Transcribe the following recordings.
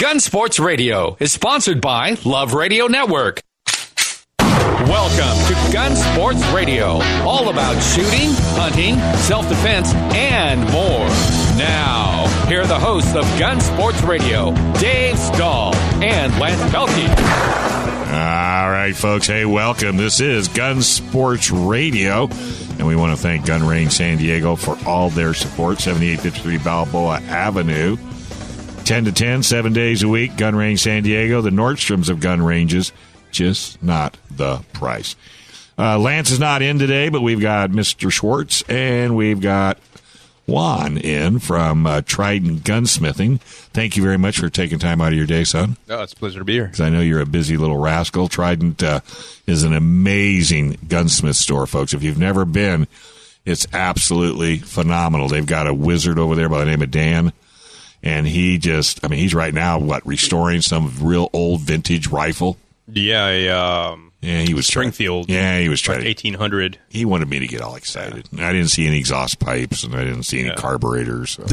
Gun Sports Radio is sponsored by Love Radio Network. Welcome to Gun Sports Radio, all about shooting, hunting, self-defense, and more. Now, here are the hosts of Gun Sports Radio, Dave Stahl and Lance Belkey. All right, folks. Hey, welcome. This is Gun Sports Radio, and we want to thank Gun Range San Diego for all their support. 7853 Balboa Avenue, 10 to 10, 7 days a week. Gun Range San Diego, the Nordstroms of gun ranges, just not the price. Lance is not in today, but we've got Mr. Schwartz, and we've got Juan in from Trident Gunsmithing. Thank you very much for taking time out of your day, son. Oh, it's a pleasure to be here. Because I know you're a busy little rascal. Trident is an amazing gunsmith store, folks. If you've never been, it's absolutely phenomenal. They've got a wizard over there by the name of Dan, and he's right now, restoring some real old vintage rifle. Yeah, he was Springfield. He was trying. 1800. He wanted me to get all excited. Yeah. I didn't see any exhaust pipes, and I didn't see any carburetors. So,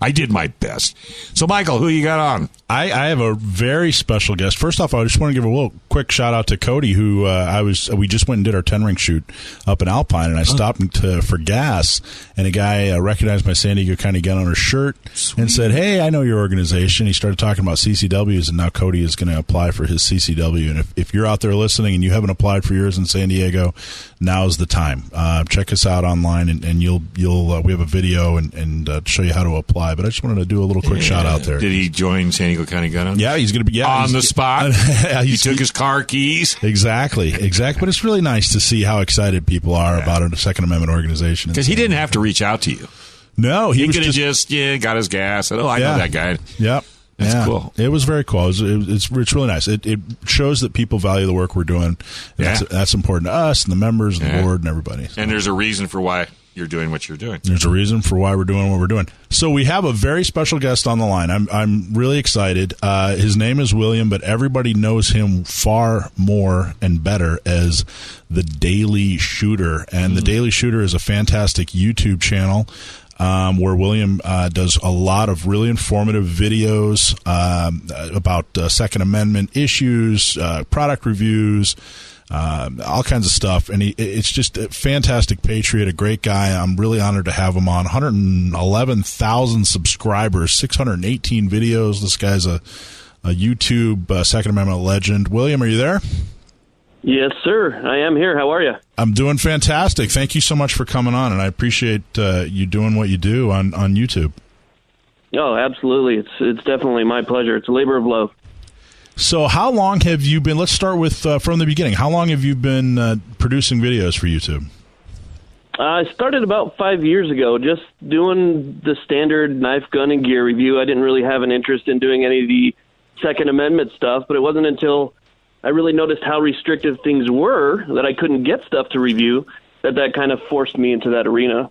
I did my best. So, Michael, who you got on? I have a very special guest. First off, I just want to give a little quick shout out to Cody, who we just went and did our 10-ring shoot up in Alpine, and I stopped for gas, and a guy recognized my San Diego County gun owner shirt and said, "Hey, I know your organization." He started talking about CCWs, and now Cody is going to apply for his CCW. And if you're out there listening and you haven't applied for yours in San Diego, now's the time. Check us out online, and you'll we have a video and show you how to apply. But I just wanted to do a little quick shout out there. Did he join San Diego County Gun Owners? Yeah, he's going to be on the spot. He took his car keys. Exactly. But it's really nice to see how excited people are about a Second Amendment organization. Because he didn't have to reach out to you. No, he could have just got his gas. I know that guy. Yep. That's cool. It was very cool. It's really nice. It shows that people value the work we're doing. That's important to us and the members and the board and everybody. So. And there's a reason for why you're doing what you're doing. There's a reason for why we're doing what we're doing. So we have a very special guest on the line. I'm really excited. His name is William, but everybody knows him far more and better as the Daily Shooter. And the Daily Shooter is a fantastic YouTube channel where William does a lot of really informative videos about Second Amendment issues, product reviews, all kinds of stuff. And it's just a fantastic patriot, a great guy. I'm really honored to have him on. 111,000 subscribers, 618 videos. This guy's a YouTube Second Amendment legend. William, are you there? Yes, sir. I am here. How are you? I'm doing fantastic. Thank you so much for coming on, and I appreciate you doing what you do on YouTube. Oh, absolutely. It's definitely my pleasure. It's a labor of love. So how long have you been, let's start with from the beginning, how long have you been producing videos for YouTube? I started about 5 years ago, just doing the standard knife, gun, and gear review. I didn't really have an interest in doing any of the Second Amendment stuff, but it wasn't until I really noticed how restrictive things were that I couldn't get stuff to review that kind of forced me into that arena.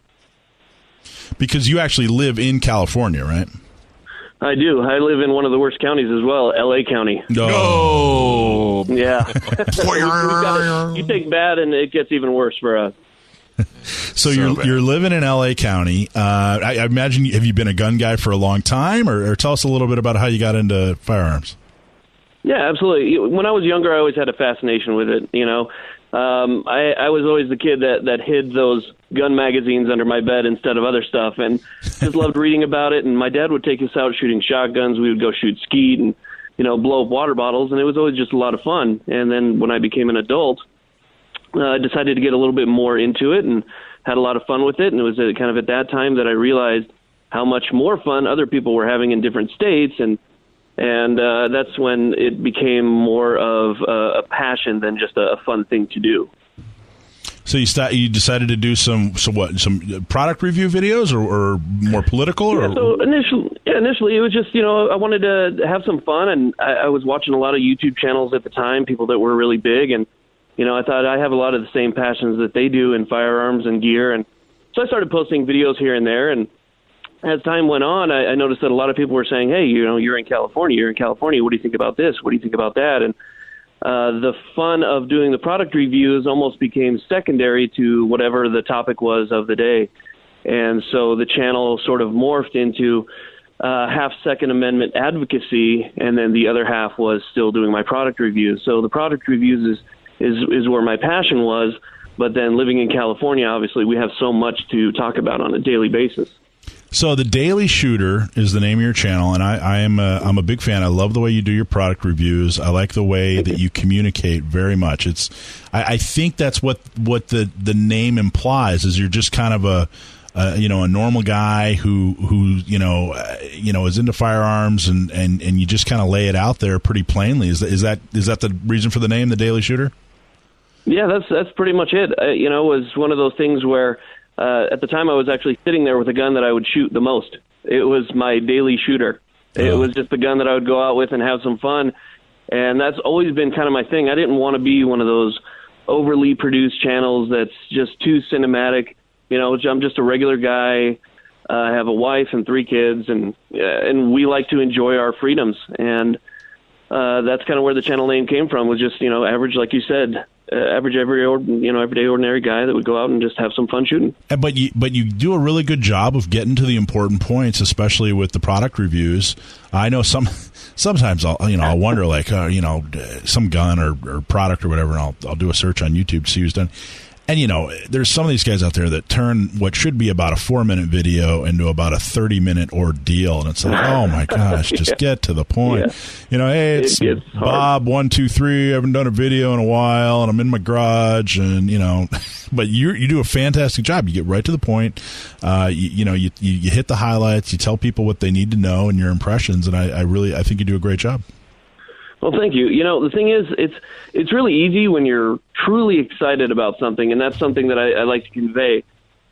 Because you actually live in California, right? I do. I live in one of the worst counties as well, L.A. County. No. Yeah. You take bad and it gets even worse for us. So you're living in L.A. County. I imagine, have you been a gun guy for a long time? Or tell us a little bit about how you got into firearms. Yeah, absolutely. When I was younger, I always had a fascination with it. You know, I was always the kid that hid those gun magazines under my bed instead of other stuff, and just loved reading about it. And my dad would take us out shooting shotguns. We would go shoot skeet and, blow up water bottles, and it was always just a lot of fun. And then when I became an adult, I decided to get a little bit more into it and had a lot of fun with it. And it was kind of at that time that I realized how much more fun other people were having in different states, and that's when it became more of a passion than just a fun thing to do. So you decided to do some product review videos or more political? Yeah, so initially it was just, I wanted to have some fun, and I was watching a lot of YouTube channels at the time, people that were really big, and, I thought I have a lot of the same passions that they do in firearms and gear, and so I started posting videos here and there, and as time went on, I noticed that a lot of people were saying, hey, you're in California. What do you think about this? What do you think about that? And the fun of doing the product reviews almost became secondary to whatever the topic was of the day. And so the channel sort of morphed into half Second Amendment advocacy, and then the other half was still doing my product reviews. So the product reviews is where my passion was, but then living in California, obviously, we have so much to talk about on a daily basis. So the Daily Shooter is the name of your channel, and I'm a big fan. I love the way you do your product reviews. I like the way that you communicate very much. I think that's what the name implies, is you're just kind of a normal guy who is into firearms, and you just kind of lay it out there pretty plainly. Is that the reason for the name, the Daily Shooter? Yeah, that's pretty much it. It was one of those things where at the time I was actually sitting there with a gun that I would shoot the most. It was my daily shooter. It was just the gun that I would go out with and have some fun, and that's always been kind of my thing. I didn't want to be one of those overly produced channels that's just too cinematic. I'm just a regular guy. I have a wife and 3 kids, and we like to enjoy our freedoms. And that's kind of where the channel name came from, was just, average, like you said, everyday ordinary guy that would go out and just have some fun shooting. But you do a really good job of getting to the important points, especially with the product reviews. I know sometimes I'll wonder, like, some gun or product or whatever, and I'll do a search on YouTube to see who's done. And, there's some of these guys out there that turn what should be about a 4-minute video into about a 30-minute ordeal. And it's like, oh, my gosh, just get to the point. Yeah. Hey, it's Bob 123. I haven't done a video in a while, and I'm in my garage. And, but you do a fantastic job. You get right to the point. You hit the highlights. You tell people what they need to know and your impressions. And I think you do a great job. Well, thank you. The thing is, it's really easy when you're truly excited about something, and that's something that I like to convey.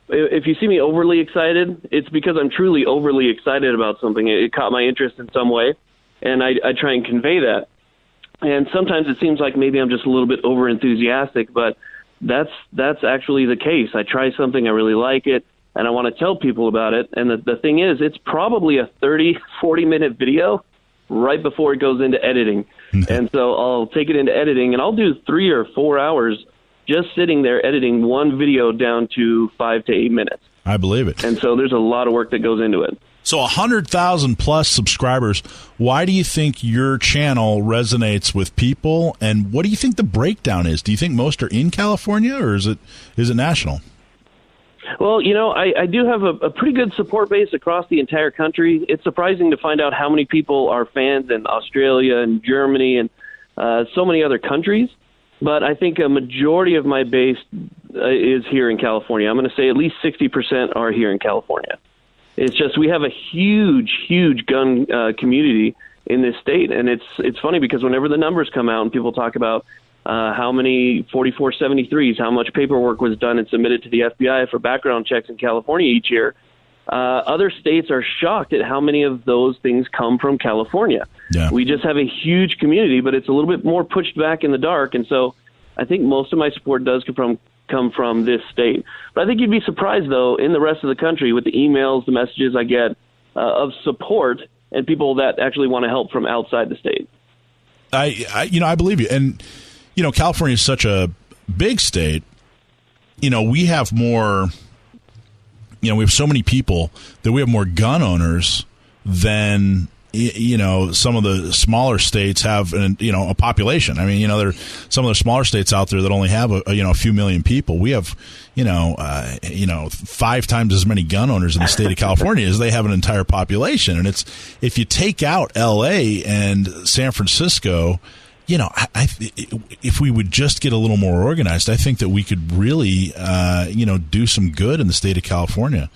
If you see me overly excited, it's because I'm truly overly excited about something. It caught my interest in some way, and I try and convey that. And sometimes it seems like maybe I'm just a little bit over-enthusiastic, but that's actually the case. I try something, I really like it, and I want to tell people about it. And the thing is, it's probably a 30, 40-minute video right before it goes into editing. And so I'll take it into editing, and I'll do 3 or 4 hours just sitting there editing one video down to 5 to 8 minutes. I believe it. And so there's a lot of work that goes into it. So 100,000 plus subscribers. Why do you think your channel resonates with people, and what do you think the breakdown is? Do you think most are in California, or is it national? Well, I do have a pretty good support base across the entire country. It's surprising to find out how many people are fans in Australia and Germany and so many other countries. But I think a majority of my base is here in California. I'm going to say at least 60% are here in California. It's just we have a huge gun community in this state. And it's funny because whenever the numbers come out and people talk about how many 4473s, how much paperwork was done and submitted to the FBI for background checks in California each year, other states are shocked at how many of those things come from California. Yeah. We just have a huge community, but it's a little bit more pushed back in the dark. And so I think most of my support does come from this state. But I think you'd be surprised, though, in the rest of the country with the emails, the messages I get of support and people that actually want to help from outside the state. I believe you. And California is such a big state. We have more, we have so many people that we have more gun owners than, some of the smaller states have, a population. I mean, there are some of the smaller states out there that only have a few million people. We have, 5 times as many gun owners in the state of California as they have an entire population. And if you take out LA and San Francisco, if we would just get a little more organized, I think that we could really, do some good in the state of California.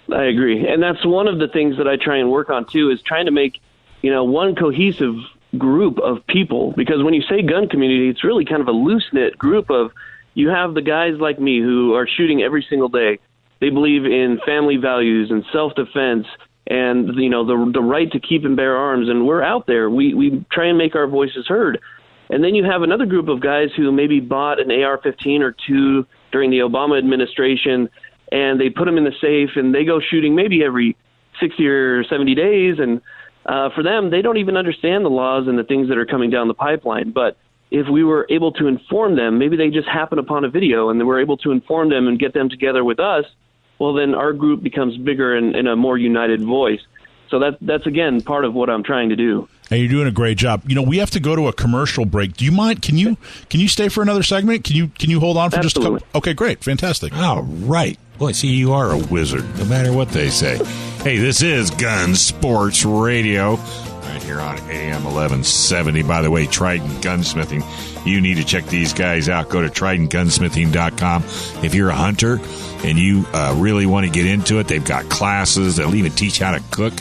I agree. And that's one of the things that I try and work on, too, is trying to make, one cohesive group of people. Because when you say gun community, it's really kind of a loose-knit group of, you have the guys like me who are shooting every single day. They believe in family values and self-defense and, the right to keep and bear arms. And we're out there. We try and make our voices heard. And then you have another group of guys who maybe bought an AR-15 or 2 during the Obama administration, and they put them in the safe, and they go shooting maybe every 60 or 70 days. And for them, they don't even understand the laws and the things that are coming down the pipeline. But if we were able to inform them, maybe they just happen upon a video, and then we're able to inform them and get them together with us, well, then our group becomes bigger and a more united voice. So that's again part of what I'm trying to do. And you're doing a great job. We have to go to a commercial break. Do you mind? Can you stay for another segment? Can you hold on for just a couple? Okay, great, fantastic. All right. Boy, see, you are a wizard, no matter what they say. Hey, this is Gun Sports Radio, right here on AM 1170. By the way, Trident Gunsmithing. You need to check these guys out. Go to tridentgunsmithing.com. If you're a hunter and you really want to get into it, they've got classes. They'll even teach how to cook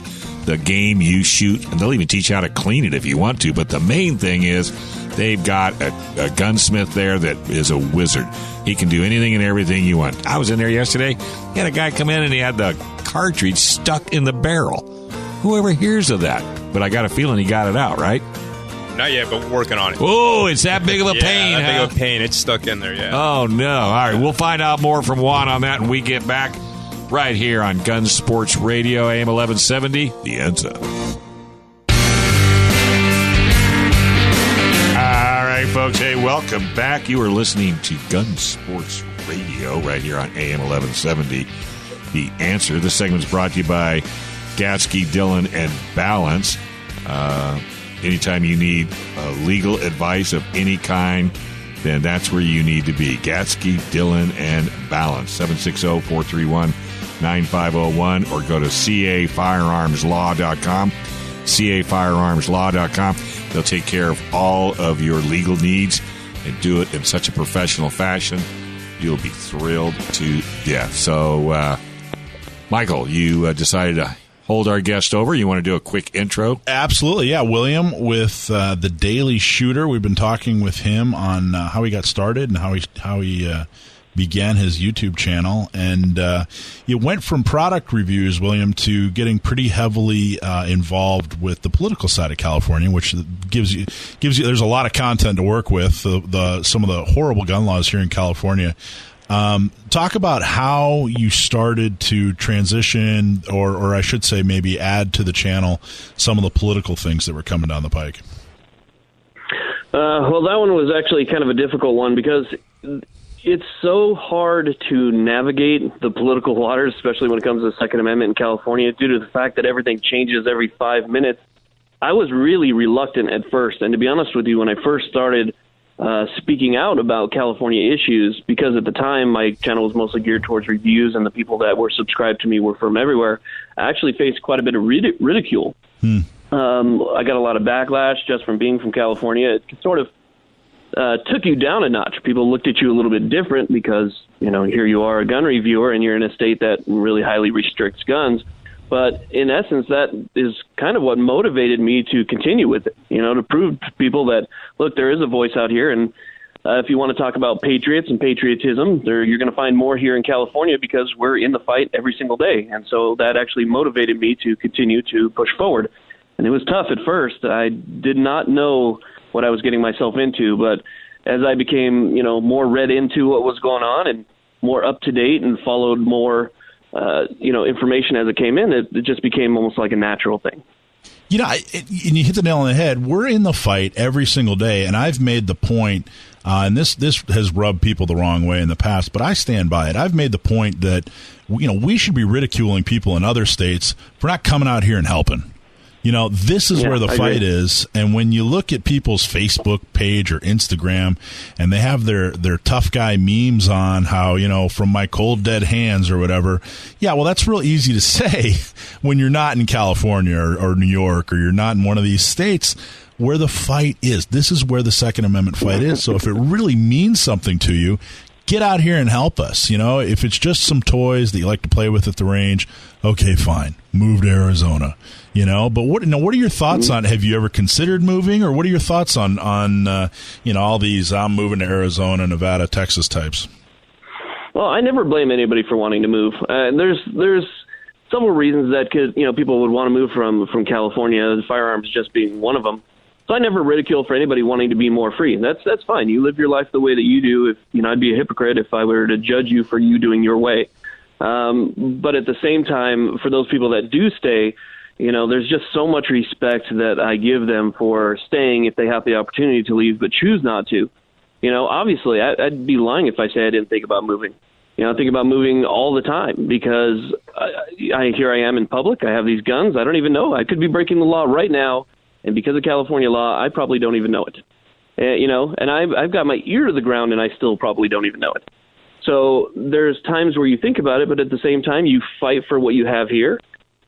the game you shoot, and they'll even teach you how to clean it if you want to. But the main thing is they've got a gunsmith there that is a wizard. He can do anything and everything you want. I was in there yesterday. He had a guy come in and he had the cartridge stuck in the barrel. Whoever hears of that? But I got a feeling he got it out, right? Not yet, but we're working on it. Oh, it's that big of a pain, that huh? big of a pain. It's stuck in there, yeah. Oh, no. All right, we'll find out more from Juan on that when we get back right here on Gun Sports Radio, AM 1170, The Answer. All right, folks. Hey, welcome back. You are listening to Gun Sports Radio right here on AM 1170, The Answer. This segment is brought to you by Gatsky, Dillon, and Balance. Anytime you need legal advice of any kind, then that's where you need to be. Gatsky, Dillon, and Balance. 760-431-9501 or go to cafirearmslaw.com. cafirearmslaw.com. They'll take care of all of your legal needs and do it in such a professional fashion. You'll be thrilled to death. So, Michael, you decided to hold our guest over. You want to do a quick intro? Absolutely, yeah. William with the Daily Shooter. We've been talking with him on how he got started and how he began his YouTube channel. And you went from product reviews, William, to getting pretty heavily involved with the political side of California, which gives you. There's a lot of content to work with. Some of the horrible gun laws here in California. Talk about how you started to transition, or I should say maybe add to the channel some of the political things that were coming down the pike. Well, that one was actually kind of a difficult one because it's so hard to navigate the political waters, especially when it comes to the Second Amendment in California, due to the fact that everything changes every 5 minutes. I was really reluctant at first, and to be honest with you, when I first started speaking out about California issues, because at the time my channel was mostly geared towards reviews and the people that were subscribed to me were from everywhere, I actually faced quite a bit of ridicule. I got a lot of backlash just from being from California. It sort of took you down a notch. People looked at you a little bit different because, here you are, a gun reviewer, and you're in a state that really highly restricts guns. But in essence, that is kind of what motivated me to continue with it, to prove to people that, look, there is a voice out here. And if you want to talk about patriots and patriotism, you're going to find more here in California because we're in the fight every single day. And so that actually motivated me to continue to push forward. And it was tough at first. I did not know what I was getting myself into. But as I became, more read into what was going on and more up to date and followed more information as it came in, it just became almost like a natural thing. And you hit the nail on the head. We're in the fight every single day, and I've made the point, and this has rubbed people the wrong way in the past, but I stand by it. I've made the point that we should be ridiculing people in other states for not coming out here and helping. This is where the fight is. And when you look at people's Facebook page or Instagram and they have their tough guy memes on how, from my cold dead hands or whatever. Yeah, well, that's real easy to say when you're not in California or New York, or you're not in one of these states where the fight is. This is where the Second Amendment fight is. So if it really means something to you, get out here and help us. If it's just some toys that you like to play with at the range, okay, fine. Move to Arizona. But what are your thoughts on? Have you ever considered moving, or what are your thoughts on all these I'm moving to Arizona, Nevada, Texas types? Well, I never blame anybody for wanting to move. There's several reasons that people would want to move from California, firearms just being one of them. So I never ridicule for anybody wanting to be more free. That's fine. You live your life the way that you do. I'd be a hypocrite if I were to judge you for you doing your way. But at the same time, for those people that do stay, there's just so much respect that I give them for staying if they have the opportunity to leave but choose not to. Obviously, I'd be lying if I say I didn't think about moving. I think about moving all the time because here I am in public. I have these guns. I don't even know. I could be breaking the law right now, and because of California law, I probably don't even know it. And I've got my ear to the ground, and I still probably don't even know it. So there's times where you think about it, but at the same time, you fight for what you have here,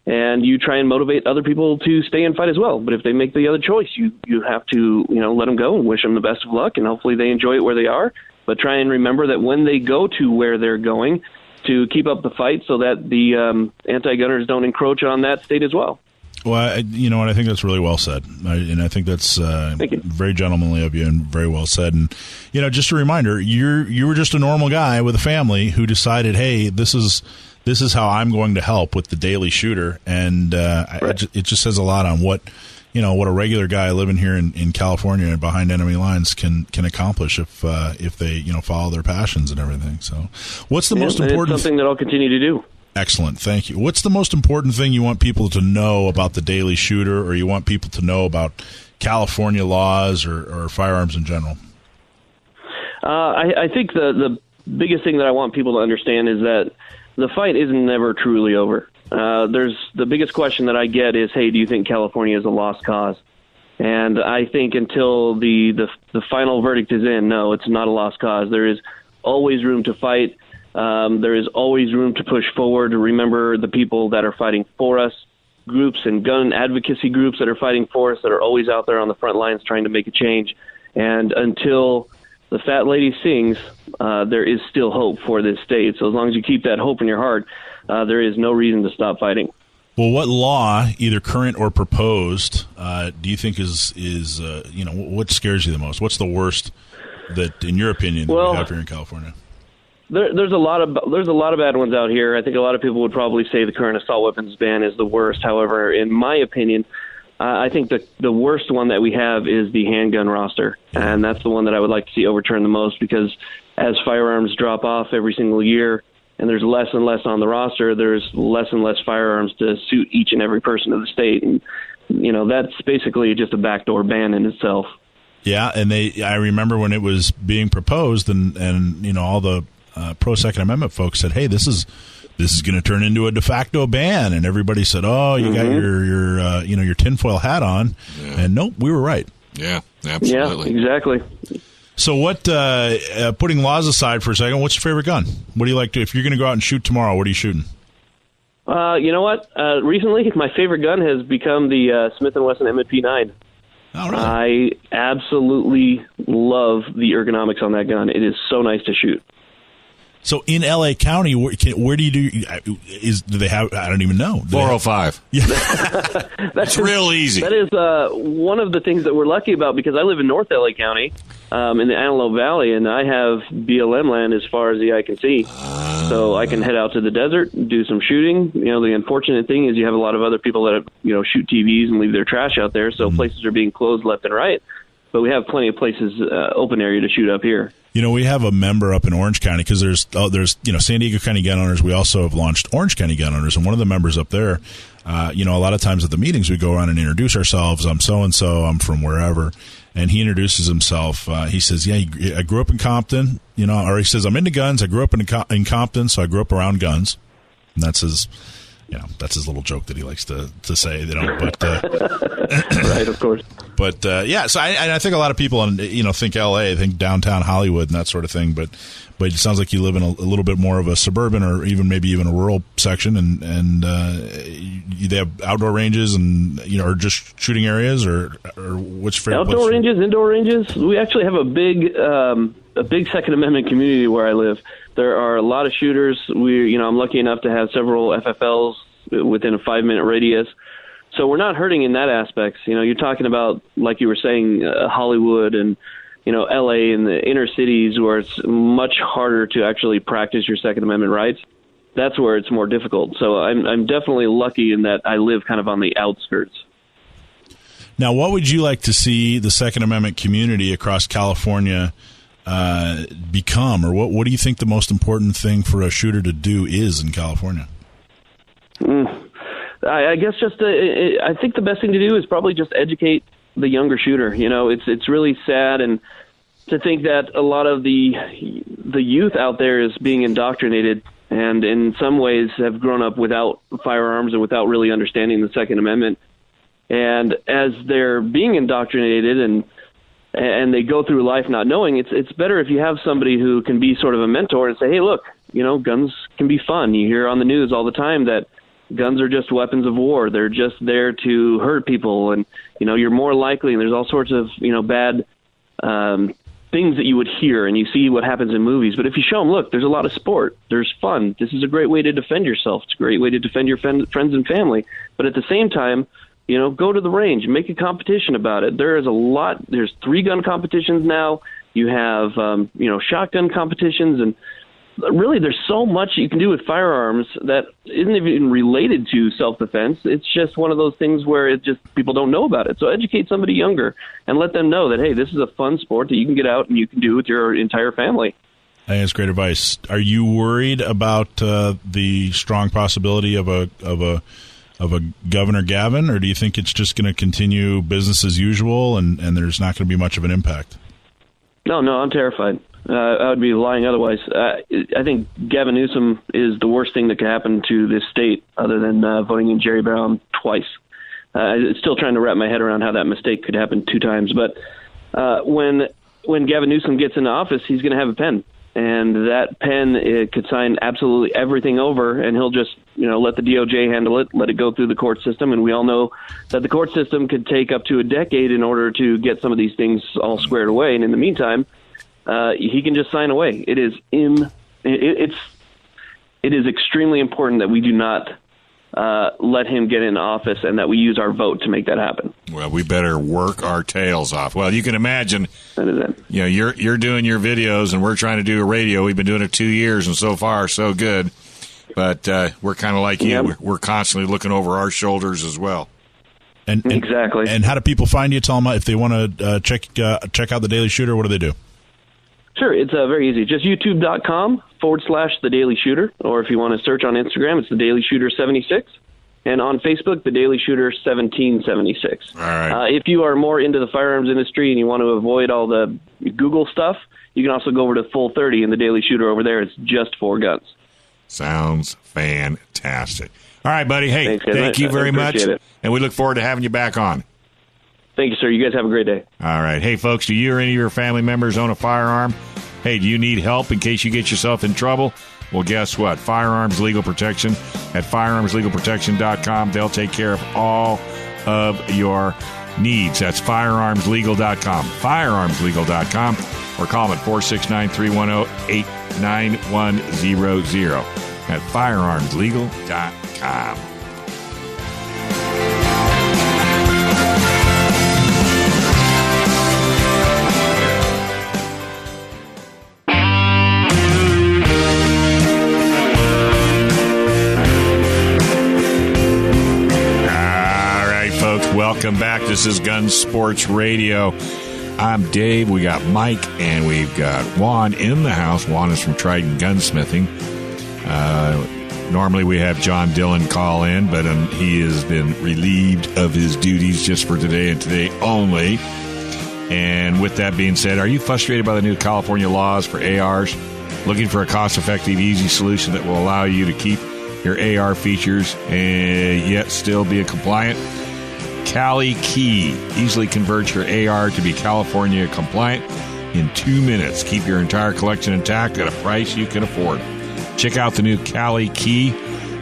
and you try and motivate other people to stay and fight as well. But if they make the other choice, you have to let them go and wish them the best of luck, and hopefully they enjoy it where they are. But try and remember that when they go to where they're going, to keep up the fight so that the anti-gunners don't encroach on that state as well. Well, you know what? I think that's really well said, and I think that's very gentlemanly of you and very well said. And just a reminder, you were just a normal guy with a family who decided, hey, this is how I'm going to help with the daily shooter, and it just says a lot on what a regular guy living here in California and behind enemy lines can accomplish if they follow their passions and everything. So, what's the most important? It's something that I'll continue to do. Excellent. Thank you. What's the most important thing you want people to know about the daily shooter, or you want people to know about California laws or firearms in general? I think the biggest thing that I want people to understand is that the fight is never truly over. There's the biggest question that I get is, hey, do you think California is a lost cause? And I think until the final verdict is in, no, it's not a lost cause. There is always room to fight. There is always room to push forward, to remember the people that are fighting for us, groups and gun advocacy groups that are fighting for us, that are always out there on the front lines trying to make a change. And until the fat lady sings, there is still hope for this state. So as long as you keep that hope in your heart, there is no reason to stop fighting. Well, what law, either current or proposed, do you think is what scares you the most? What's the worst that, in your opinion, that we have here in California? There's a lot of bad ones out here. I think a lot of people would probably say the current assault weapons ban is the worst. However, in my opinion, I think the worst one that we have is the handgun roster, and that's the one that I would like to see overturned the most, because as firearms drop off every single year and there's less and less on the roster, there's less and less firearms to suit each and every person of the state, and that's basically just a backdoor ban in itself. Yeah, and I remember when it was being proposed, and all the pro Second Amendment folks said, hey, this is going to turn into a de facto ban, and everybody said, oh, you got your tinfoil hat on, and nope, we were right. Yeah, absolutely. Yeah, exactly. So what, putting laws aside for a second, what's your favorite gun? What do you like to, if you're going to go out and shoot tomorrow, what are you shooting? You know what? Recently, my favorite gun has become the Smith & Wesson M&P 9. Oh, really? I absolutely love the ergonomics on that gun. It is so nice to shoot. So in L.A. County, where do you do? Do they have? I don't even know. 405. Yeah, that's real easy. That is one of the things that we're lucky about, because I live in North L.A. County, in the Antelope Valley, and I have BLM land as far as the eye can see. So I can head out to the desert, do some shooting. The unfortunate thing is you have a lot of other people that shoot TVs and leave their trash out there. So places are being closed left and right. But we have plenty of places, open area to shoot up here. We have a member up in Orange County, because there's San Diego County gun owners. We also have launched Orange County gun owners, and one of the members up there, a lot of times at the meetings we go around and introduce ourselves. I'm so and so. I'm from wherever, and he introduces himself. He says, "Yeah, I grew up in Compton, or he says I'm into guns. I grew up in Compton, so I grew up around guns." And that's his. That's his little joke that he likes to say. But right, of course. But so I think a lot of people, think L.A., think downtown Hollywood and that sort of thing. But it sounds like you live in a little bit more of a suburban, or maybe even a rural section, and they have outdoor ranges and or just shooting areas, or what's your favorite? Outdoor ranges, indoor ranges. We actually have a big Second Amendment community where I live. There are a lot of shooters. I'm lucky enough to have several FFLs within a 5-minute radius. So we're not hurting in that aspect. You're talking about, like you were saying, Hollywood and, LA and the inner cities, where it's much harder to actually practice your Second Amendment rights. That's where it's more difficult. So I'm definitely lucky in that I live kind of on the outskirts. Now, what would you like to see the Second Amendment community across California become, or what do you think the most important thing for a shooter to do is in California? I guess I think the best thing to do is probably just educate the younger shooter. It's really sad, and to think that a lot of the the youth out there is being indoctrinated, and in some ways have grown up without firearms and without really understanding the Second Amendment. And as they're being indoctrinated and they go through life not knowing, it's better if you have somebody who can be sort of a mentor and say, hey, look, guns can be fun. You hear on the news all the time that guns are just weapons of war. They're just there to hurt people, and you're more likely. And there's all sorts of bad things that you would hear, and you see what happens in movies. But if you show them, look, there's a lot of sport. There's fun. This is a great way to defend yourself. It's a great way to defend your friends and family. But at the same time, go to the range, make a competition about it. There's 3-gun competitions now. You have shotgun competitions, and really, there's so much you can do with firearms that isn't even related to self-defense. It's just one of those things where people don't know about it. So educate somebody younger and let them know that, hey, this is a fun sport that you can get out and you can do with your entire family. I think that's great advice. Are you worried about the strong possibility of a Governor Gavin, or do you think it's just going to continue business as usual and there's not going to be much of an impact? No, I'm terrified. I would be lying otherwise. I think Gavin Newsom is the worst thing that could happen to this state, other than voting in Jerry Brown twice. I'm still trying to wrap my head around how that mistake could happen 2 times. But when Gavin Newsom gets into office, he's going to have a pen, and that pen could sign absolutely everything over, and he'll just let the DOJ handle it, let it go through the court system. And we all know that the court system could take up to a decade in order to get some of these things all squared away. And in the meantime, he can just sign away. It is extremely important that we do not let him get in office, and that we use our vote to make that happen. Well, we better work our tails off. Well, you can imagine, you're doing your videos, and we're trying to do a radio. We've been doing it 2 years, and so far, so good. But we're kind of like you. Yep. We're constantly looking over our shoulders as well. And exactly. And how do people find you? Tell them if they want to check out The Daily Shooter. What do they do? Sure, it's very easy. Just youtube.com/The Daily Shooter, or if you want to search on Instagram, it's The Daily Shooter 76, and on Facebook, The Daily Shooter 1776. All right. If you are more into the firearms industry and you want to avoid all the Google stuff, you can also go over to Full 30 in The Daily Shooter over there. It's just for guns. Sounds fantastic. All right, buddy. Hey, thanks, thank you very much, it. and we look forward to having you back on. Thank you, sir. You guys have a great day. All right. Hey, folks, do you or any of your family members own a firearm? Hey, do you need help in case you get yourself in trouble? Well, guess what? Firearms Legal Protection at firearmslegalprotection.com. They'll take care of all of your needs. That's firearmslegal.com. Firearmslegal.com. Or call them at 469-310-8910 at firearmslegal.com. Welcome back. This is Gun Sports Radio. I'm Dave. We got Mike and we've got Juan in the house. Juan is from Trident Gunsmithing. Normally we have John Dillon call in, but he has been relieved of his duties just for today and today only. And with that being said, are you frustrated by the new California laws for ARs? Looking for a cost-effective, easy solution that will allow you to keep your AR features and yet still be compliant? Cali Key easily converts your AR to be California compliant in 2 minutes. Keep your entire collection intact at a price you can afford. Check out the new Cali Key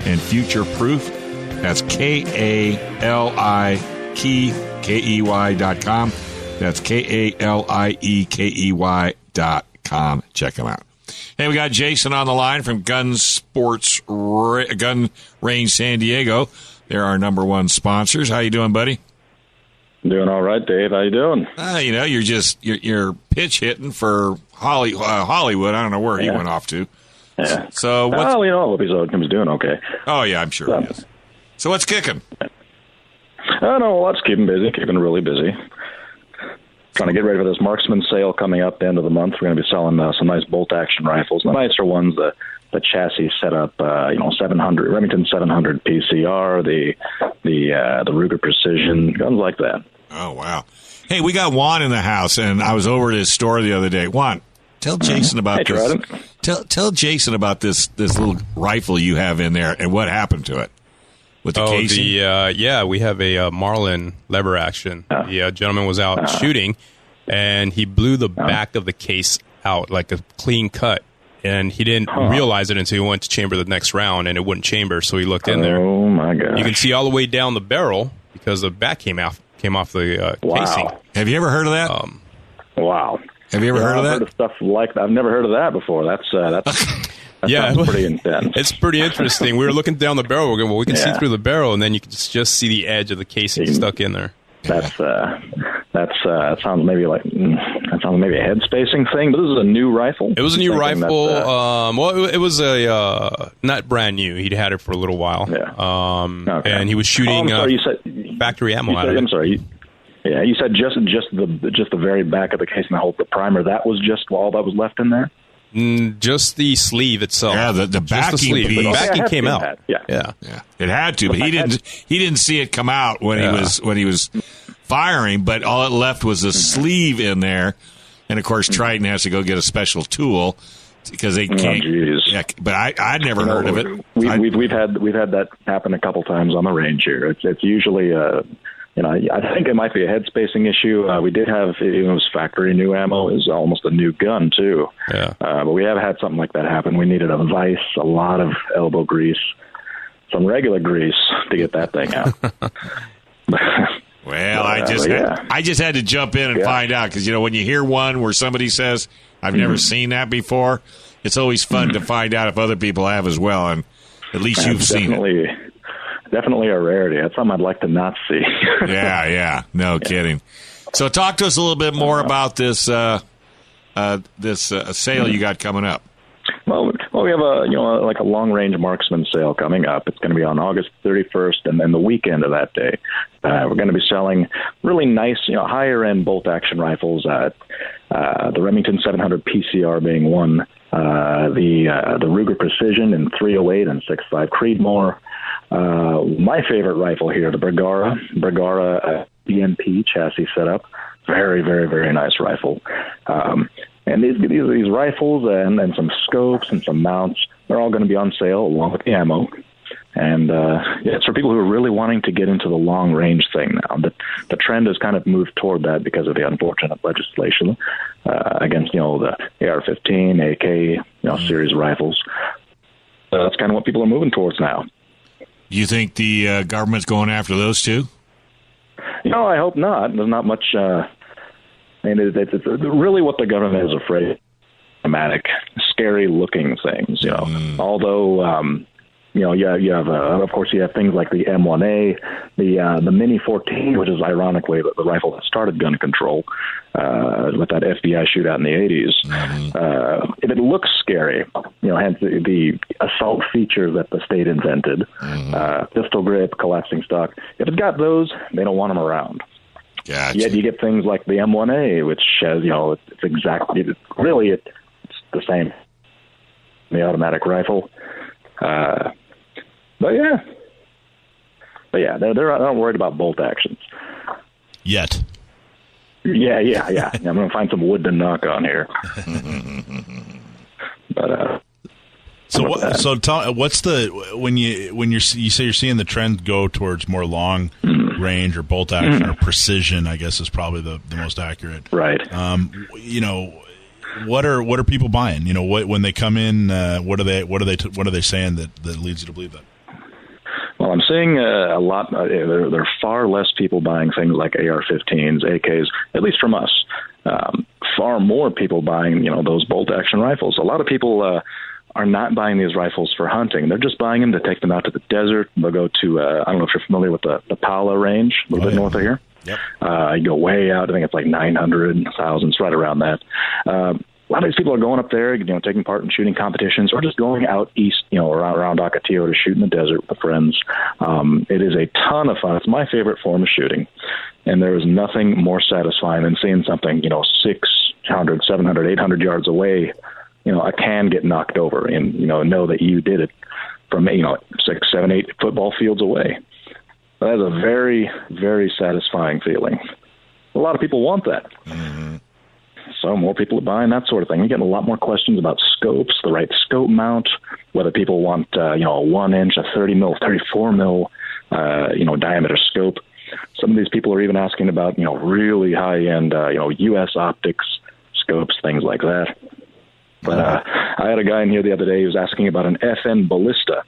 and Future Proof. That's Kali Key, KEY.com. That's KALIEKEY.com. Check them out. Hey, we got Jason on the line from Gun Range San Diego. They're our number one sponsors. How you doing, buddy? Doing all right, Dave. How you doing? You're pitch hitting for Hollywood. I don't know where he went off to. Yeah. So what's... I hope he's doing okay. Oh, yeah, I'm sure he is. So what's kicking? Let's keep him busy, keeping really busy. Trying to get ready for this marksman sale coming up the end of the month. We're going to be selling some nice bolt-action rifles. The nicer ones, the chassis set up, 700 Remington 700 PCR, the Ruger Precision, guns like that. Oh, wow. Hey, we got Juan in the house, and I was over at his store the other day. Juan, Tell Jason about Hey, this. Trident. Tell Jason about this little rifle you have in there and what happened to it with the casing. We have a Marlin lever action. The gentleman was out shooting, and he blew the back of the case out like a clean cut, and he didn't realize it until he went to chamber the next round, and it wouldn't chamber, so he looked in there. Oh my god! You can see all the way down the barrel because the back came off the casing. Have you ever heard of that? Wow. Have you ever heard of that? I've heard of stuff like that. I've never heard of that before. That sounds pretty intense. It's pretty interesting. We were looking down the barrel. We're going, well, we can see through the barrel, and then you can just see the edge of the casing stuck in there. That sounds maybe a head spacing thing. But this is a new rifle. It was a new rifle. It was a not brand new. He'd had it for a little while. Yeah. And he was shooting you said, factory ammo out of it. I'm sorry. Yeah, you said just the very back of the case and the primer. That was just all that was left in there. Just the sleeve itself. Yeah, the backing piece. The backing came out. Yeah. It had to, but he didn't see it come out when he was firing. But all it left was a sleeve in there, and of course Trident has to go get a special tool because they can't. Yeah, but I'd never heard of it. We've had that happen a couple times on the range here. It's usually I think it might be a head spacing issue. We did have, it was factory new ammo. It was almost a new gun, too. Yeah. But we have had something like that happen. We needed a vise, a lot of elbow grease, some regular grease to get that thing out. Well, I just had to jump in and find out because, when you hear one where somebody says, I've never seen that before, it's always fun to find out if other people have as well. And at least you've seen it. Definitely a rarity. That's something I'd like to not see. Yeah. No kidding. So talk to us a little bit more about this sale you got coming up. Well, we have a long range marksman sale coming up. It's going to be on August 31st, and then the weekend of that day, we're going to be selling really nice, higher end bolt action rifles. The Remington 700 PCR being one, the Ruger Precision in 308 and 6.5 Creedmoor. My favorite rifle here, the Bergara BMP chassis setup. Very, very, very nice rifle. And these rifles and some scopes and some mounts, they're all going to be on sale along with the ammo. And it's for people who are really wanting to get into the long range thing now. The trend has kind of moved toward that because of the unfortunate legislation against the AR-15, AK, series rifles. That's kind of what people are moving towards now. You think the government's going after those too? I hope not. There's not much. It's really what the government is afraid of. Dramatic, scary-looking things. Although you have of course you have things like the M1A, the Mini 14, which is ironically the rifle that started gun control with that FBI shootout in the 80s. If it looks scary, hence the assault features that the state invented, pistol grip, collapsing stock. If it's got those, they don't want them around. Gotcha. Yet you get things like the M1A, which has it's exactly it's the same. The automatic rifle. But they're not worried about bolt actions yet. Yeah. I'm going to find some wood to knock on here. But so tell what's when you say you're seeing the trend go towards more long range or bolt action or precision, I guess is probably the most accurate. Right. What are people buying? When they come in, what are they saying that leads you to believe that? Well, I'm seeing a lot. There are far less people buying things like AR-15s, AKs, at least from us. Far more people buying, those bolt-action rifles. A lot of people are not buying these rifles for hunting. They're just buying them to take them out to the desert. They'll go to, I don't know if you're familiar with the Pala range, a little bit north of here. Yep. You go way out. I think it's like 900, 1,000. It's right around that. A lot of these people are going up there, taking part in shooting competitions, or just going out east, around Ocotillo to shoot in the desert with friends. It is a ton of fun. It's my favorite form of shooting, and there is nothing more satisfying than seeing something, 600, 700, 800 yards away, a can get knocked over, and know that you did it from 6, 7, 8 football fields away. That is a very, very satisfying feeling. A lot of people want that. Mm-hmm. So more people are buying that sort of thing. We're getting a lot more questions about scopes, the right scope mount, whether people want, a 1 inch, a 30 mil, 34 mil, diameter scope. Some of these people are even asking about, really high end, U.S. optics scopes, things like that. But I had a guy in here the other day who was asking about an FN ballista.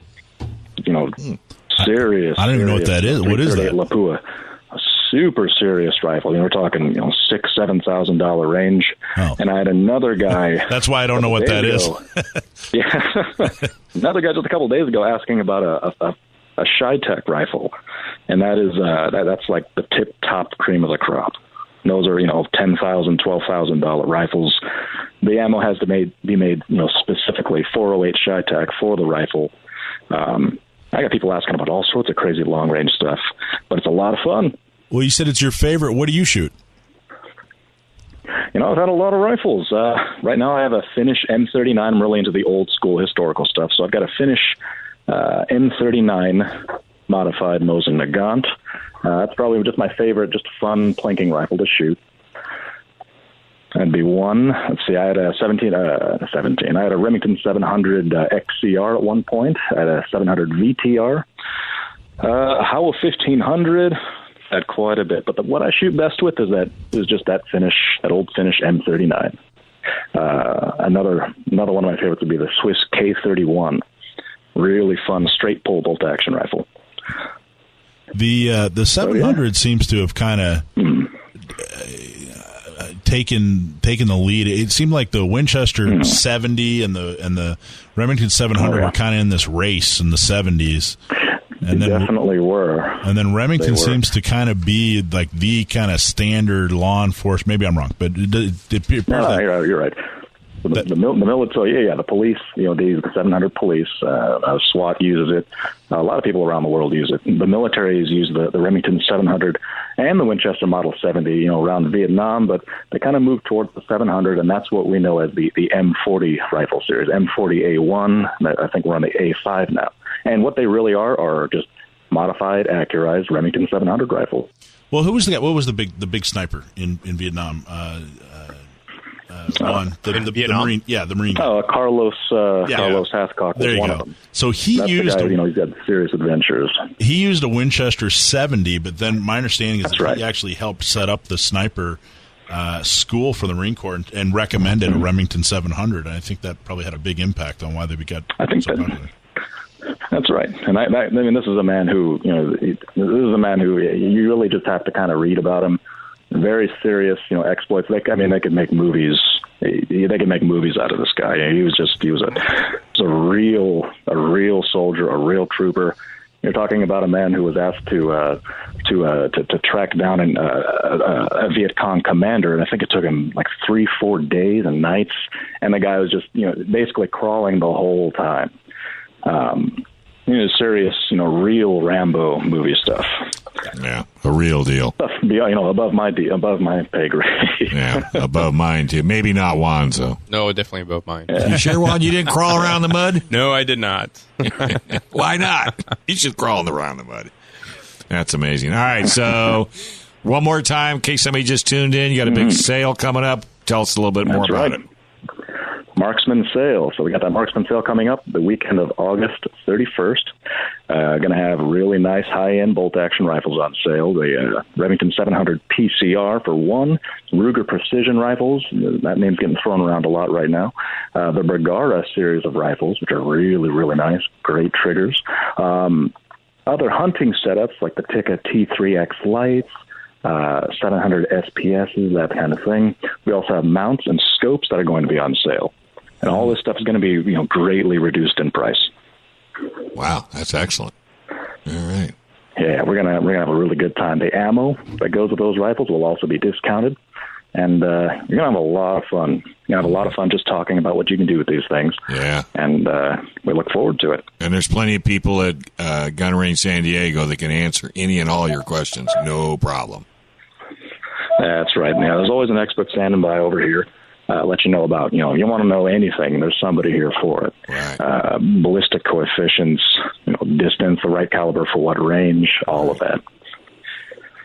Serious. I don't even know what that is. What is that? Lapua. A super serious rifle. We're talking, $6,000-$7,000 range. Oh. And I had another guy. That's why I don't know what that is. Yeah. Another guy just a couple of days ago asking about a Shy-Tech rifle. And that is, that's like the tip-top cream of the crop. Those are, $10,000, $12,000 rifles. The ammo has to be made, specifically 408 Shy-Tech for the rifle. I got people asking about all sorts of crazy long-range stuff, but it's a lot of fun. Well, you said it's your favorite. What do you shoot? I've had a lot of rifles. Right now I have a Finnish M39. I'm really into the old-school historical stuff, so I've got a Finnish M39 modified Mosin Nagant. That's probably just my favorite, just fun plinking rifle to shoot. That'd be one. Let's see, I had a 17. I had a Remington 700 XCR at one point. I had a 700 VTR. Howa 1500. Had quite a bit, but what I shoot best with is just that old Finnish M39. Another one of my favorites would be the Swiss K31. Really fun straight pull bolt action rifle. The 700 seems to have kind of taken the lead. It seemed like the Winchester 70 and the Remington 700 were kind of in this race in the 70s. And they definitely were. And then Remington seems to kind of be like the kind of standard law enforcement. Maybe I'm wrong, but you're right. The military, the police, the 700 police, SWAT uses it. A lot of people around the world use it. The military has used the Remington 700 and the Winchester Model 70, around Vietnam, but they kind of moved towards the 700, and that's what we know as the M40 rifle series, M40A1. I think we're on the A5 now. And what they really are just modified, accurized Remington 700 rifles. Well, who was the guy? What was the big sniper in Vietnam? Juan, the Marine, the Marine. Carlos Hathcock was one of them. So he's got serious adventures. He used a Winchester 70, but then my understanding is he actually helped set up the sniper school for the Marine Corps and recommended a Remington 700. And I think that probably had a big impact on why they got so popular. That's right. And I mean, this is a man who, you really just have to kind of read about him. Very serious, exploits. They could make movies. They could make movies out of this guy. He was a real soldier, a real trooper. You're talking about a man who was asked to track down a Viet Cong commander, and I think it took him like 3-4 days and nights. And the guy was just, basically crawling the whole time. Serious, real Rambo movie stuff. Yeah, a real deal. Above my pay grade. Yeah, above mine too. Maybe not Juan's though. No, definitely above mine. Yeah. You sure, Juan? You didn't crawl around the mud? No, I did not. Why not? You should crawl around the mud. That's amazing. All right, so one more time, in case somebody just tuned in, you got a big sale coming up. Tell us a little bit more about it. Marksman sale. So we got that Marksman sale coming up the weekend of August 31st. Going to have really nice high-end bolt-action rifles on sale. The Remington 700 PCR for one. Ruger Precision rifles. That name's getting thrown around a lot right now. The Bergara series of rifles, which are really, really nice. Great triggers. Other hunting setups like the Tikka T3X lights. 700 SPSs, that kind of thing. We also have mounts and scopes that are going to be on sale. And all this stuff is going to be, greatly reduced in price. Wow, that's excellent. All right. Yeah, we're gonna have a really good time. The ammo that goes with those rifles will also be discounted, and you're gonna have a lot of fun. You have a lot of fun just talking about what you can do with these things. Yeah, and we look forward to it. And there's plenty of people at Gun Range San Diego that can answer any and all your questions, no problem. That's right. Now, there's always an expert standing by over here. Let you know about, you want to know anything, there's somebody here for it. Right. Ballistic coefficients, distance, the right caliber for what range, all of that.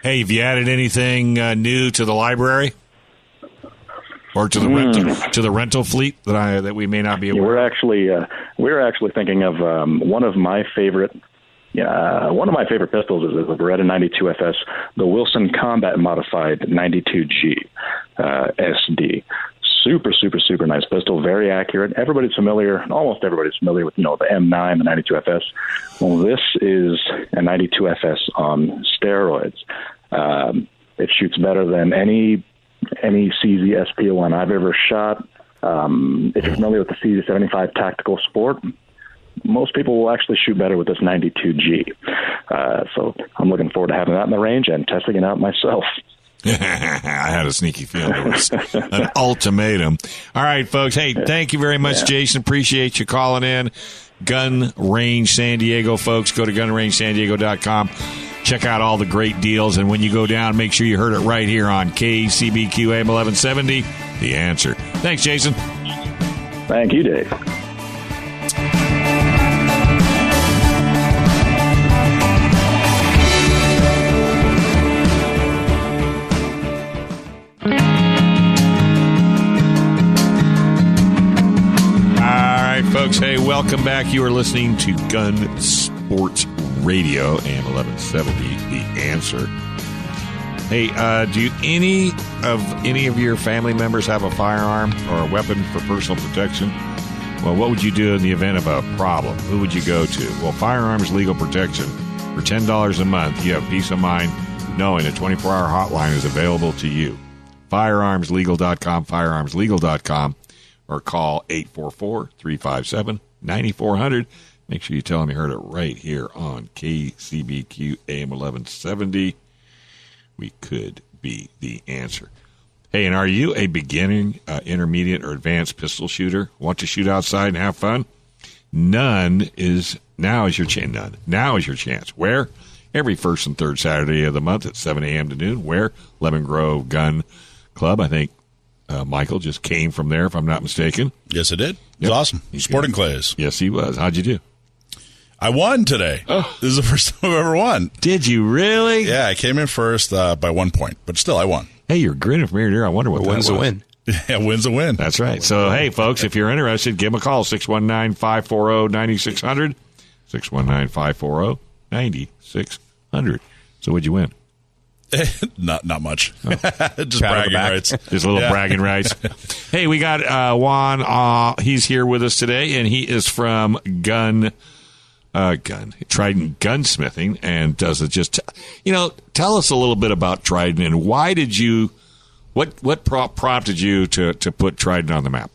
Hey, have you added anything new to the library? or to the rental fleet that we may not be aware. We're actually thinking of one of my favorite pistols is the Beretta 92FS, the Wilson Combat Modified 92G SD. Super, super, super nice pistol, very accurate. Almost everybody's familiar with, the M9, the 92FS. Well, this is a 92FS on steroids. It shoots better than any CZ SP1 I've ever shot. If you're familiar with the CZ75 Tactical Sport, most people will actually shoot better with this 92G. So I'm looking forward to having that in the range and testing it out myself. I had a sneaky feeling it was an ultimatum. All right, folks. Hey, thank you very much, Jason. Appreciate you calling in. Gun Range San Diego, folks. Go to gunrangesandiego.com. Check out all the great deals. And when you go down, make sure you heard it right here on KCBQ AM 1170. The Answer. Thanks, Jason. Thank you, Dave. Folks, hey, welcome back. You are listening to Gun Sports Radio, AM 1170, The Answer. Hey, do any of your family members have a firearm or a weapon for personal protection? Well, what would you do in the event of a problem? Who would you go to? Well, Firearms Legal Protection. For $10 a month, you have peace of mind knowing a 24-hour hotline is available to you. Firearmslegal.com, firearmslegal.com. Or call 844-357-9400. Make sure you tell them you heard it right here on KCBQ AM 1170. We could be the answer. Hey, and are you a beginning, intermediate, or advanced pistol shooter? Want to shoot outside and have fun? Now is your chance. Where? Every first and third Saturday of the month at 7 a.m. to noon. Where? Lemon Grove Gun Club. I think Michael just came from there, if I'm not mistaken. Yes, it did. It was awesome. Sporting clays. Yes, he was. How'd you do? I won today. Oh. This is the first time I've ever won. Did you really? Yeah, I came in first by 1 point, but still I won. Hey, you're grinning from ear to ear. I wonder what that was. Win's a win. Yeah, win's a win. That's right. So, hey, folks, if you're interested, give them a call, 619-540-9600, 619-540-9600. So what'd you win? Not much. Oh. Just bragging rights. Just a little bragging rights. Hey, we got Juan. He's here with us today, and he is from Trident Gunsmithing, and does it just, tell us a little bit about Trident, and why did you, what prompted you to put Trident on the map?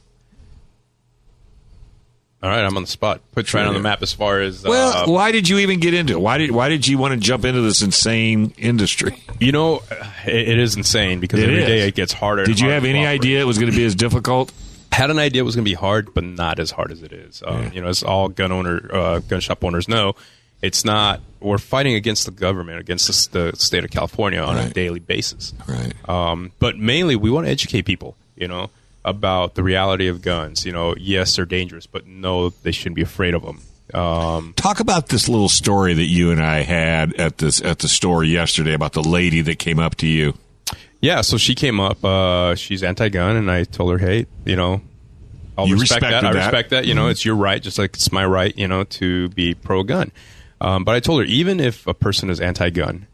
All right, I'm on the spot. Put Trident on the map as far as... why did you even get into it? Why did you want to jump into this insane industry? It is insane because every day it gets harder. Did you have any idea it was going to be as difficult? Had an idea it was going to be hard, but not as hard as it is. As all gun shop owners know, it's not... We're fighting against the government, against the state of California on a daily basis. Right. But mainly, we want to educate people, about the reality of guns. Yes, they're dangerous, but no, they shouldn't be afraid of them. Talk about this little story that you and I had at the store yesterday about the lady that came up to you. Yeah, so she came up. She's anti-gun, and I told her, hey, I'll respect that. I respect that. Mm-hmm. It's your right, just like it's my right, to be pro-gun. But I told her, even if a person is anti-gun,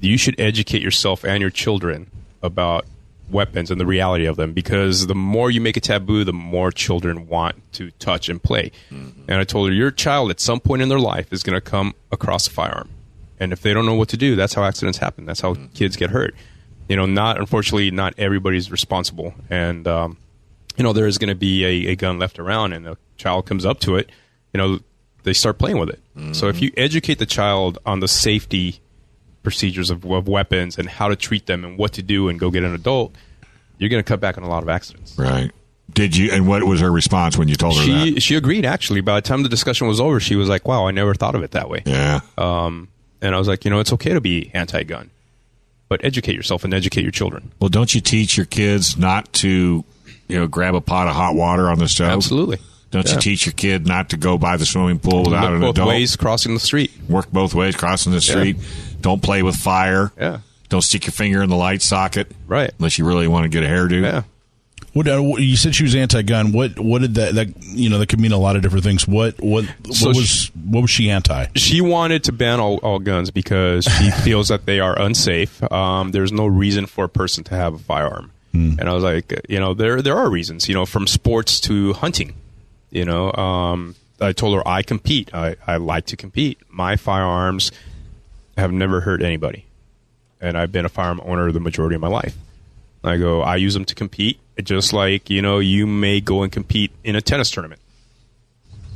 you should educate yourself and your children about weapons and the reality of them, because the more you make it taboo, the more children want to touch and play. Mm-hmm. And I told her, your child at some point in their life is going to come across a firearm, and if they don't know what to do, that's how accidents happen. That's how kids get hurt. Unfortunately, not everybody's responsible, and there is going to be a gun left around, and a child comes up to it, they start playing with it. Mm-hmm. So if you educate the child on the safety procedures of weapons and how to treat them and what to do and go get an adult, you're going to cut back on a lot of accidents. Right. Did you? And what was her response when you told her that? She agreed, actually. By the time the discussion was over, she was like, wow, I never thought of it that way. Yeah. And I was like, it's okay to be anti-gun, but educate yourself and educate your children. Well, don't you teach your kids not to, grab a pot of hot water on the stove? Absolutely. Don't you teach your kid not to go by the swimming pool without an adult? Both ways, crossing the street. Work both ways, crossing the street. Yeah. Don't play with fire. Yeah. Don't stick your finger in the light socket. Right. Unless you really want to get a hairdo. Yeah. What you said she was anti-gun. What did that that could mean a lot of different things. What was she anti? She wanted to ban all guns because she feels that they are unsafe. There's no reason for a person to have a firearm. And I was like, there are reasons. From sports to hunting. I told her I compete. I like to compete. My firearms have never hurt anybody, and I've been a firearm owner the majority of my life. I use them to compete, just like, you may go and compete in a tennis tournament.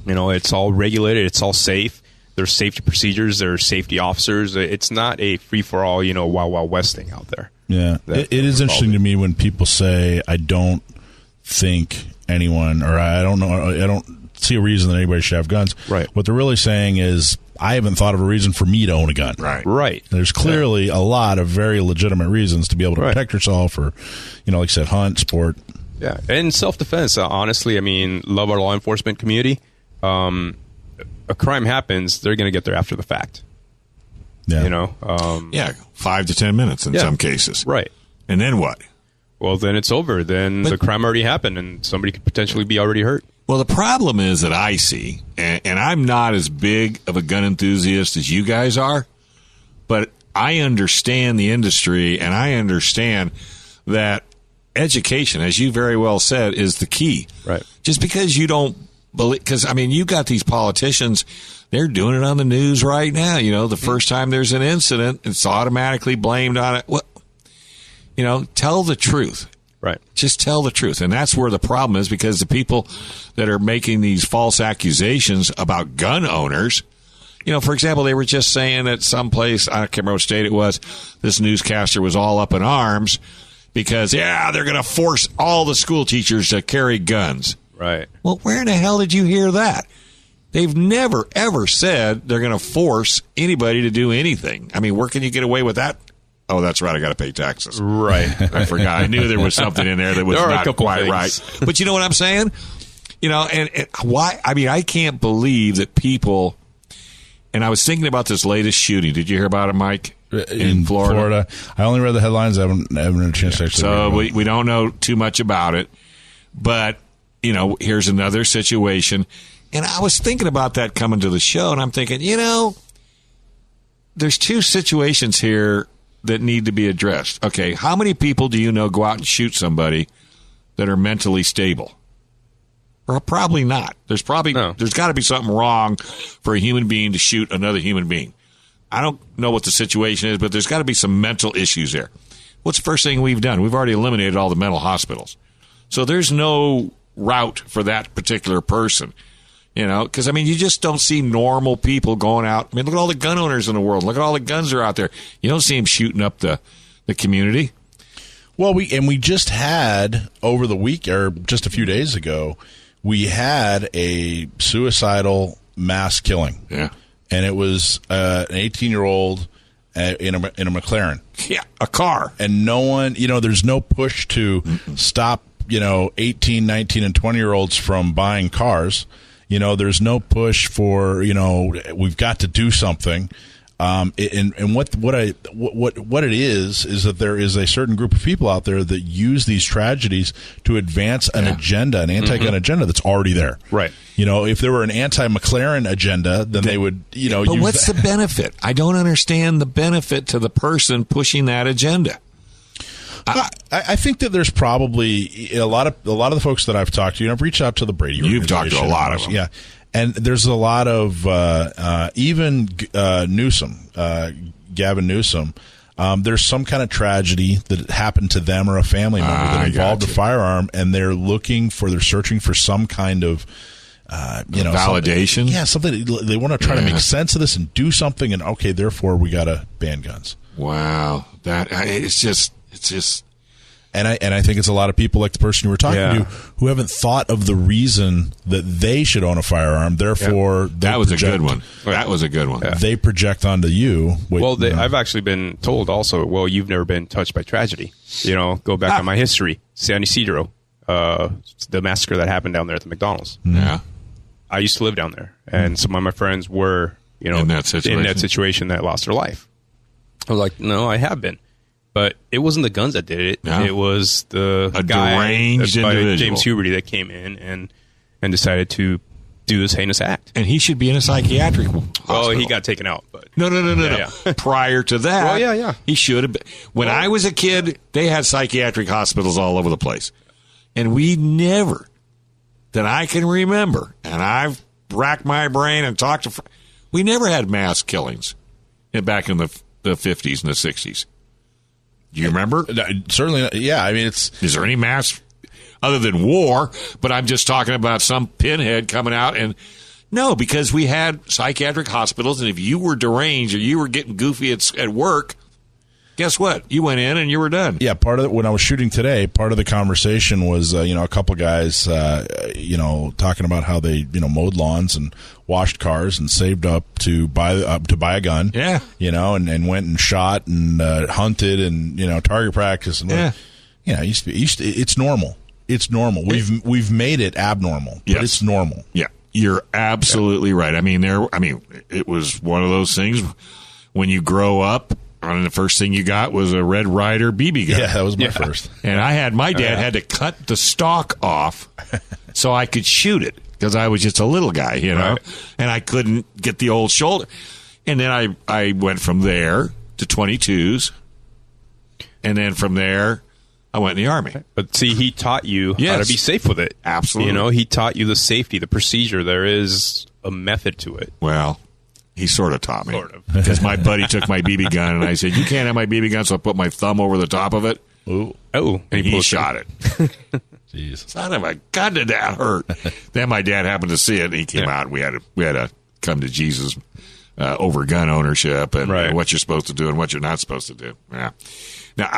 It's all regulated. It's all safe. There's safety procedures. There's safety officers. It's not a free-for-all, Wild Wild West thing out there. Yeah. It is interesting to me when people say, I don't think anyone, or I don't see a reason that anybody should have guns. Right. What they're really saying is, I haven't thought of a reason for me to own a gun. Right. There's clearly a lot of very legitimate reasons to be able to protect yourself, or, like you said, hunt, sport. Yeah, and self-defense. Honestly, love our law enforcement community. A crime happens, they're going to get there after the fact. Yeah. 5 to 10 minutes in some cases. Right. And then what? Well, then it's over. Then the crime already happened, and somebody could potentially be already hurt. Well, the problem is that I see, and I'm not as big of a gun enthusiast as you guys are, but I understand the industry, and I understand that education, as you very well said, is the key. Right. Just because you don't believe, because, you got these politicians, they're doing it on the news right now. The first time there's an incident, it's automatically blamed on it. Well, tell the truth. Right. Just tell the truth. And that's where the problem is, because the people that are making these false accusations about gun owners, for example, they were just saying at some place, I can't remember what state it was, this newscaster was all up in arms because, they're going to force all the school teachers to carry guns. Right. Well, where in the hell did you hear that? They've never, ever said they're going to force anybody to do anything. Where can you get away with that? Oh, that's right. I got to pay taxes. Right. I forgot. I knew there was something in there that was not quite things. Right. But you know what I'm saying? And why? I can't believe that people. And I was thinking about this latest shooting. Did you hear about it, Mike? In Florida. I only read the headlines. I haven't had a chance to actually. So we don't know too much about it. But, here's another situation. And I was thinking about that coming to the show, and I'm thinking, there's two situations here that need to be addressed. Okay, how many people do you know go out and shoot somebody that are mentally stable? Or probably not. There's got to be something wrong for a human being to shoot another human being. I don't know what the situation is, but there's got to be some mental issues there. What's the first thing we've done? We've already eliminated all the mental hospitals. So there's no route for that particular person. Because, you just don't see normal people going out. Look at all the gun owners in the world. Look at all the guns that are out there. You don't see them shooting up the community. Well, we just had, over the week, or just a few days ago, we had a suicidal mass killing. Yeah. And it was an 18-year-old in a McLaren. Yeah, a car. And no one, there's no push to stop, 18, 19, and 20-year-olds from buying cars. There's no push for, we've got to do something. And what it is that there is a certain group of people out there that use these tragedies to advance an agenda, an anti-gun agenda that's already there. Right. If there were an anti-McLaren agenda, then they would, But what's the benefit? I don't understand the benefit to the person pushing that agenda. I think that there's probably a lot of the folks that I've talked to. I've reached out to the Brady. You've talked to a lot of them, yeah. And there's a lot of even Newsom, Gavin Newsom. There's some kind of tragedy that happened to them or a family member that involved a firearm, and they're searching for some kind of validation. Something they want to try to make sense of this and do something. And okay, therefore we got to ban guns. Wow, it's just. And I think it's a lot of people like the person you were talking to who haven't thought of the reason that they should own a firearm. Therefore, that was a good one. That was a good one. Yeah. They project onto you. I've actually been told also, well, you've never been touched by tragedy. Go back on my history. San Ysidro, the massacre that happened down there at the McDonald's. Yeah. I used to live down there, and some of my friends were, in that situation that lost their life. I was like, no, I have been. But it wasn't the guns that did it. No. It was the A guy, deranged by individual. James Huberty, that came in and decided to do this heinous act. And he should be in a psychiatric hospital. Well, he got taken out. But No. Yeah. Prior to that, Well, yeah. he should have been. When I was a kid, they had psychiatric hospitals all over the place. And we never, that I can remember, and I've racked my brain and talked to, we never had mass killings back in the 50s and the 60s. Do you remember? Certainly, yeah. I mean, Is there any mass other than war? But I'm just talking about some pinhead coming out and no, because we had psychiatric hospitals, and if you were deranged or you were getting goofy at work, guess what? You went in and you were done. Yeah, part of it, when I was shooting today, part of the conversation was, a couple guys, talking about how they, mowed lawns and washed cars and saved up to buy a gun. Yeah. And went and shot and hunted and target practice and it's normal. It's normal. We've made it abnormal, Yes. but it's normal. Yeah, you're absolutely right. I mean, it was one of those things when you grow up. And the first thing you got was a Red Ryder BB gun. Yeah, that was my first. And my dad had to cut the stock off so I could shoot it because I was just a little guy, Right. and I couldn't get the old shoulder. And then I went from there to 22s, and then from there I went in the Army. But see, he taught you how Yes. to be safe with it. Absolutely. He taught you the safety, the procedure. There is a method to it. Well, he sort of taught me. Sort of. Because my buddy took my BB gun, and I said, you can't have my BB gun, so I put my thumb over the top of it, Oh, and he pulled shot it. Jeez. Son of a gun, did that hurt? Then my dad happened to see it, and he came out, and we had to come to Jesus over gun ownership and Right. what you're supposed to do and what you're not supposed to do. Yeah. Now,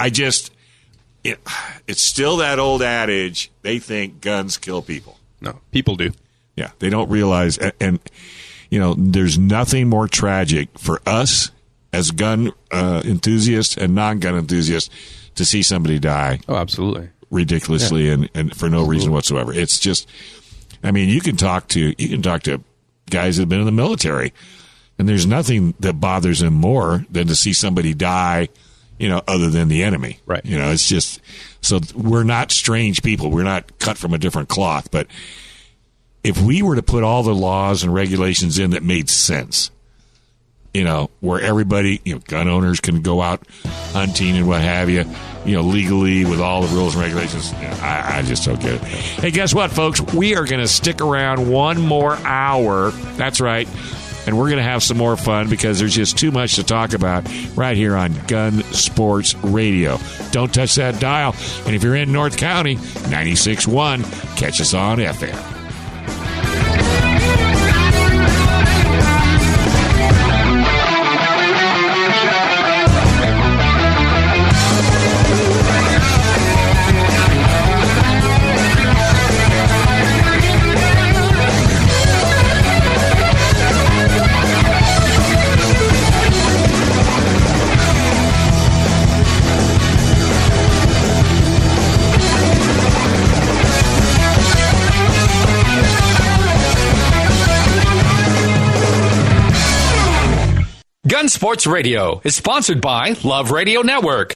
it's still that old adage, they think guns kill people. No, people do. Yeah, they don't realize, and there's nothing more tragic for us as gun enthusiasts and non-gun enthusiasts to see somebody die Oh, absolutely. ridiculously and for no reason whatsoever. It's just, you can talk to guys that have been in the military, and there's nothing that bothers them more than to see somebody die, other than the enemy. Right. It's just, so we're not strange people. We're not cut from a different cloth. But if we were to put all the laws and regulations in that made sense, where everybody, gun owners can go out hunting and what have you, legally with all the rules and regulations, I just don't get it. Hey, guess what, folks? We are going to stick around one more hour. That's right. And we're going to have some more fun because there's just too much to talk about right here on Gun Sports Radio. Don't touch that dial. And if you're in North County, 96.1, catch us on FM. Gun Sports Radio is sponsored by Love Radio Network.